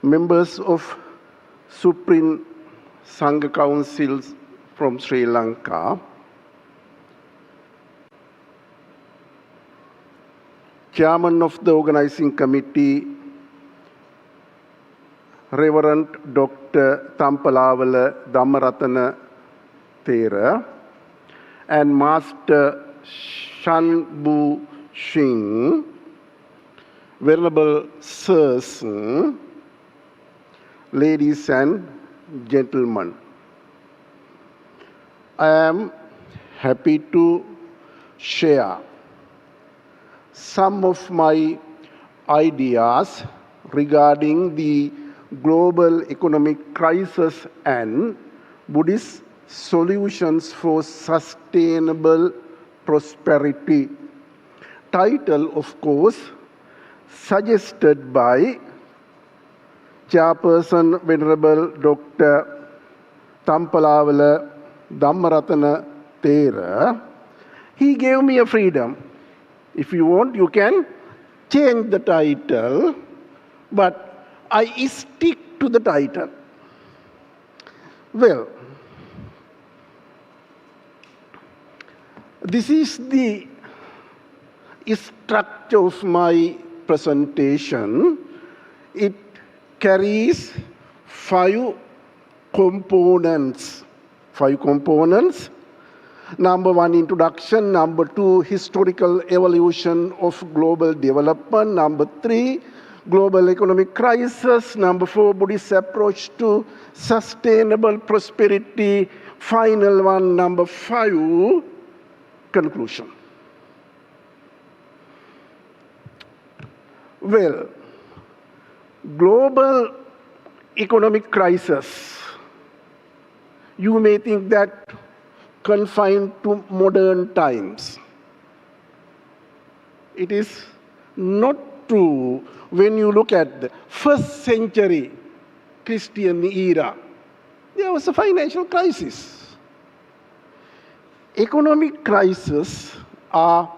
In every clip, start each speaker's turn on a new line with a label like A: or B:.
A: members of Supreme Sangha Councils from Sri Lanka, Chairman of the Organizing Committee, Reverend Dr. Thampalavala Dhammaratana Thera, and Master Shanbu Singh, Venerable Sirs, ladies and gentlemen. I am happy to share some of my ideas regarding the global economic crisis and Buddhist solutions for sustainable prosperity. Title, of course, suggested by Chairperson Venerable Dr. Thampalavala Dhammaratana Thera. He gave me a freedom. If you want, you can change the title, but I stick to the title. Well, this is the structure of my presentation. It carries five components. Number one, introduction. Number two, historical evolution of global development. Number three, global economic crisis. Number four, Buddhist approach to sustainable prosperity. Final one, number five, conclusion. Well, global economic crisis, you may think that confined to modern times. It is not true when you look at the first century Christian era. There was a financial crisis. Economic crises are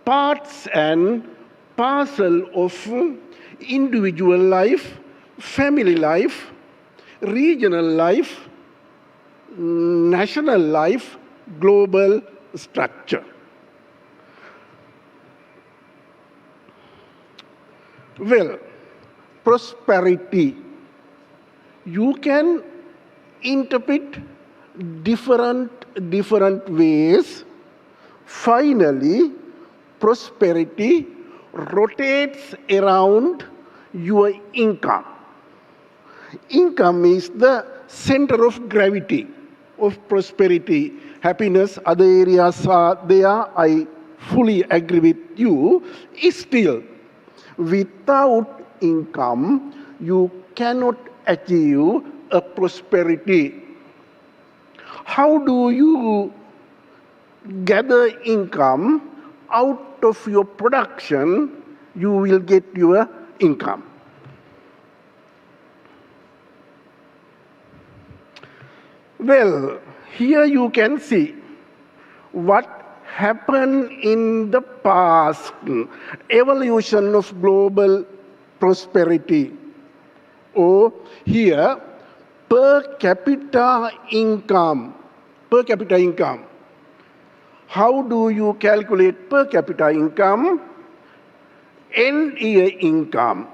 A: parts and parcel of individual life, family life, regional life, national life, global structure. Well, prosperity, you can interpret different ways. Finally, prosperity rotates around your income. Income is the center of gravity of prosperity. Happiness, other areas are there, I fully agree with you. Still, without income, you cannot achieve a prosperity. How do you gather income? Out of your production, you will get your income. Well, here you can see what happened in the past, evolution of global prosperity. Or here, per capita income. How do you calculate per capita income? End year income.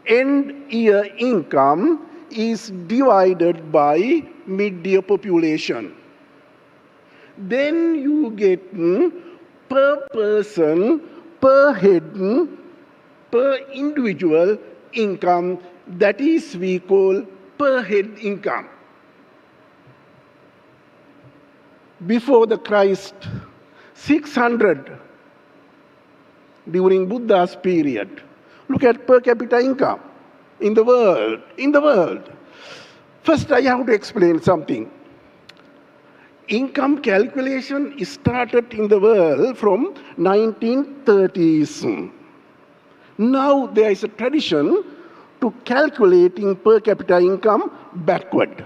A: End year income is divided by mid-year population. Then you get per person, per head, per individual income. That is we call per head income. Before the Christ, 600 during Buddha's period. Look at per capita income in the world. First, I have to explain something. Income calculation started in the world from 1930s. Now there is a tradition to calculating per capita income backward.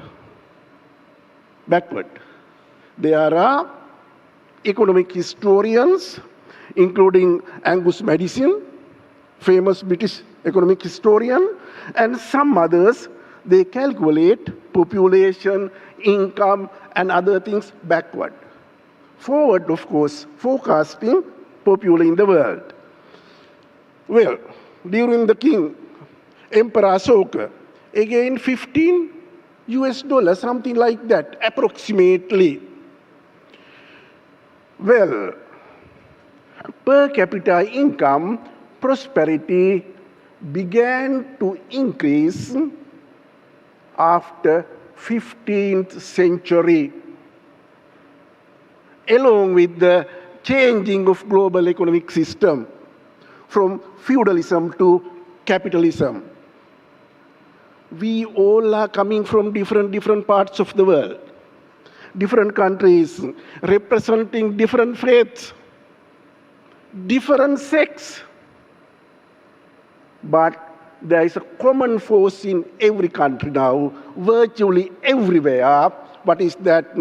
A: There are economic historians, including Angus Maddison, famous British economic historian, and some others, they calculate population, income, and other things backward. Forward, of course, forecasting population in the world. Well, during the king, Emperor Ashoka, again 15 US dollars, something like that, approximately. Well, per capita income, prosperity began to increase after 15th century, along with the changing of global economic system from feudalism to capitalism. We all are coming from different parts of the world, different countries, representing different faiths, different sects. But there is a common force in every country now, virtually everywhere. What is that?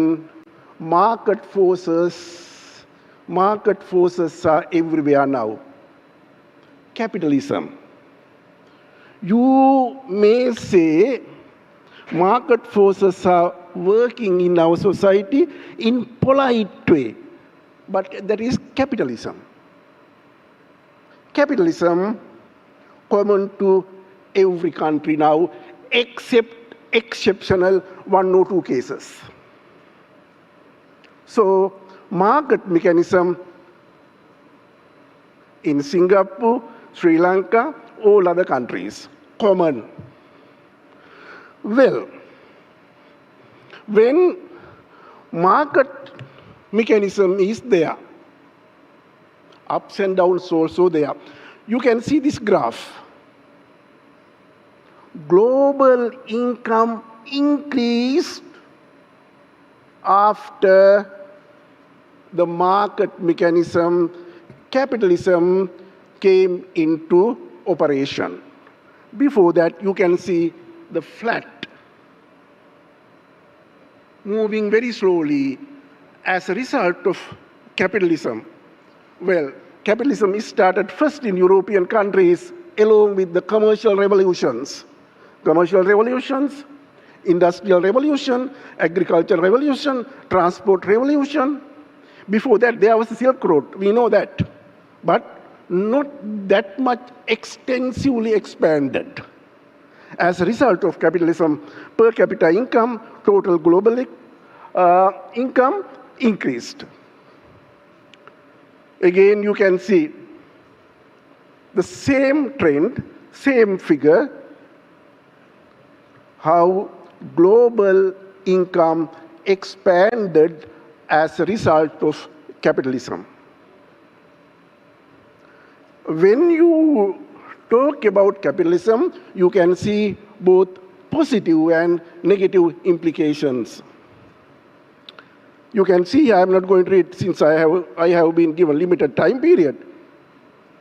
A: Market forces are everywhere now. Capitalism. You may say market forces are working in our society in polite way, but that is capitalism. Capitalism common to every country now, except exceptional 1 or 2 cases. So, market mechanism in Singapore, Sri Lanka, all other countries, common. Well, when market mechanism is there, ups and downs also there. You can see this graph. Global income increased after the market mechanism, capitalism came into operation. Before that, you can see the flat, moving very slowly as a result of capitalism. Well, capitalism started first in European countries along with the commercial revolutions. Commercial revolutions, industrial revolution, agricultural revolution, transport revolution. Before that, there was the Silk Road. We know that. But not that much extensively expanded. As a result of capitalism, per capita income, total global income increased. Again, you can see the same trend, same figure, how global income expanded as a result of capitalism. When you talk about capitalism, you can see both positive and negative implications. You can see, I am not going to read since I have been given limited time period.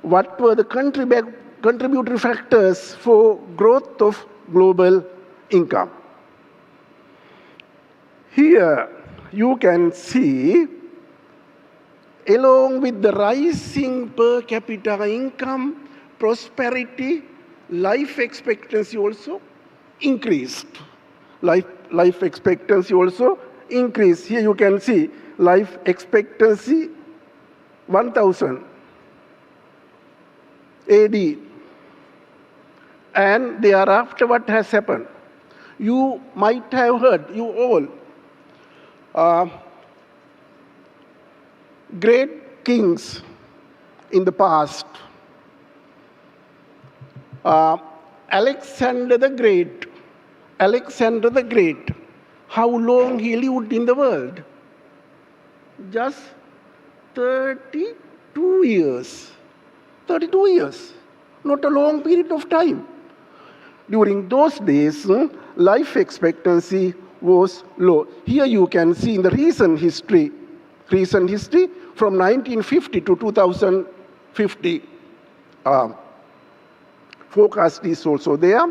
A: What were the contributory factors for growth of global income? Here you can see, along with the rising per capita income, prosperity, life expectancy also increased. Life expectancy also increased. Here you can see life expectancy 1000 AD. And thereafter what has happened? You might have heard, you all, great kings in the past. Alexander the Great, how long he lived in the world? Just 32 years. 32 years, not a long period of time. During those days, life expectancy was low. Here you can see in the recent history from 1950 to 2050. Forecast is also there.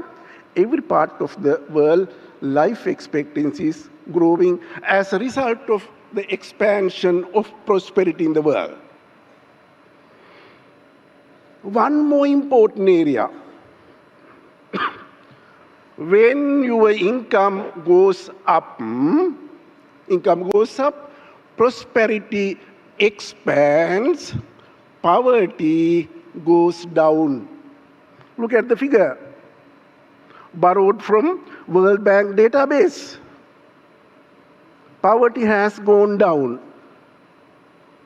A: Every part of the world, life expectancy is growing as a result of the expansion of prosperity in the world. One more important area. When your income goes up, prosperity expands, poverty goes down. Look at the figure, borrowed from World Bank database. Poverty has gone down.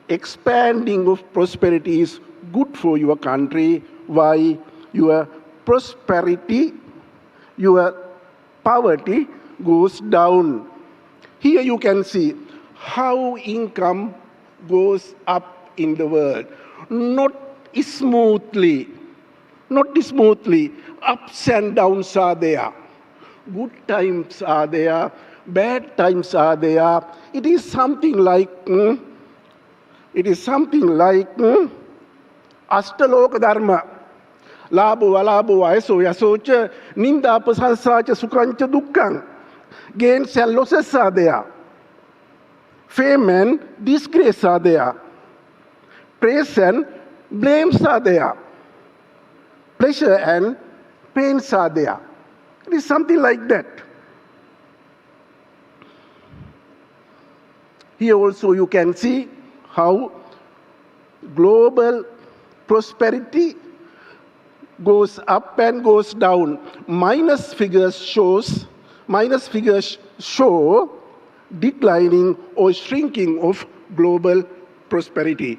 A: Expanding of prosperity is good for your country. Why? Your prosperity, your poverty goes down. Here you can see how income goes up in the world. Not smoothly. Ups and downs are there. Good times are there. Bad times are there. It is something like Ashtaloka Dharma. Labo, alabo, aeso, yasocha, ninda, pasansacha, sukancha, dukkang. Gains and losses are there. Fame and disgrace are there. Praise and blames are there. Pleasure and pains are there. It is something like that. Here also you can see how global prosperity goes up and goes down. Minus figures show declining or shrinking of global prosperity.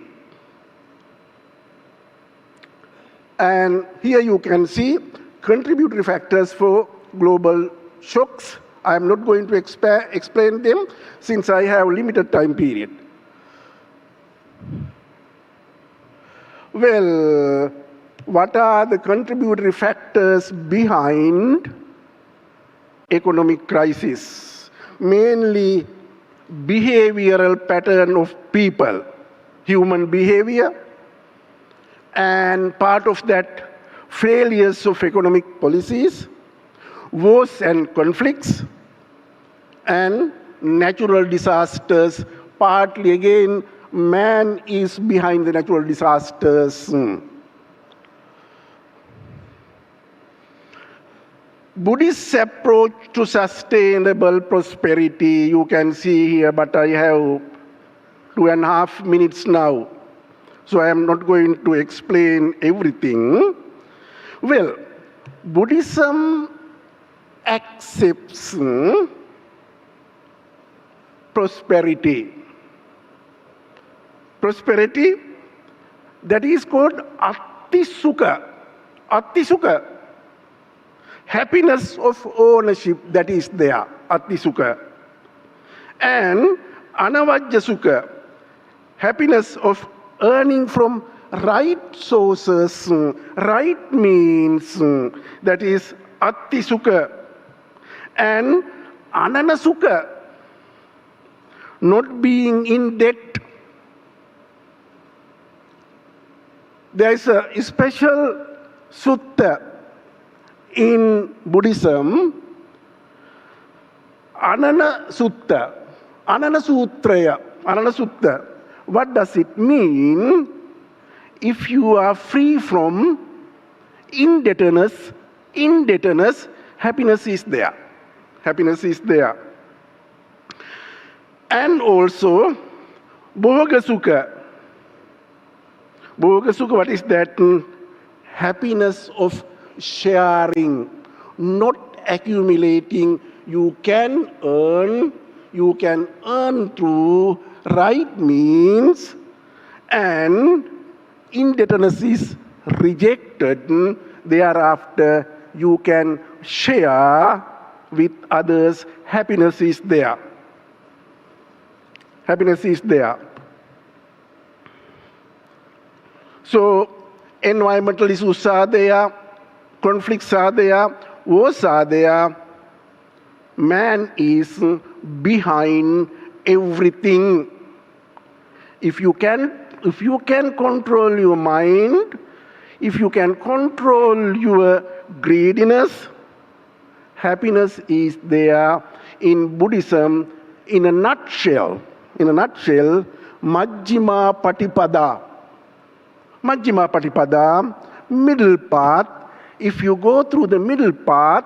A: And here you can see contributory factors for global shocks. I am not going to explain them since I have limited time period. Well, what are the contributory factors behind economic crisis? Mainly behavioral pattern of people, human behavior, and part of that failures of economic policies, wars and conflicts, and natural disasters. Partly again, man is behind the natural disasters. Buddhist approach to sustainable prosperity, you can see here, but I have 2.5 minutes now, so I am not going to explain everything. Well, Buddhism accepts prosperity. Prosperity, that is called Attisukha. Attisukha. Happiness of ownership, that is there, Attisukha. And Anavajjasukha, happiness of earning from right sources, right means, that is Attisukha. And Ananasukha, not being in debt. There is a special sutta in Buddhism, Anana Sutta, Anana Sutta. What does it mean? If you are free from indebtedness, happiness is there. Happiness is there. And also, Bhogasukha. Bhogasukha, what is that? Happiness of sharing, not accumulating. You can earn through right means, and indebtedness is rejected. Thereafter, you can share with others. Happiness is there. Happiness is there. So, environmental issues are there, conflicts are there, wars are there. Man is behind everything. If you can control your mind, if you can control your greediness, happiness is there. In Buddhism, in a nutshell, Majjhima Patipada. Majjhima Patipada, middle path. If you go through the middle path,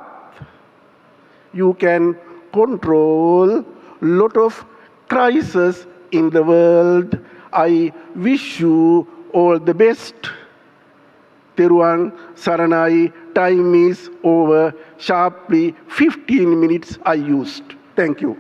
A: you can control lot of crises in the world. I wish you all the best. Teruan Saranai, time is over. Sharply 15 minutes I used. Thank you.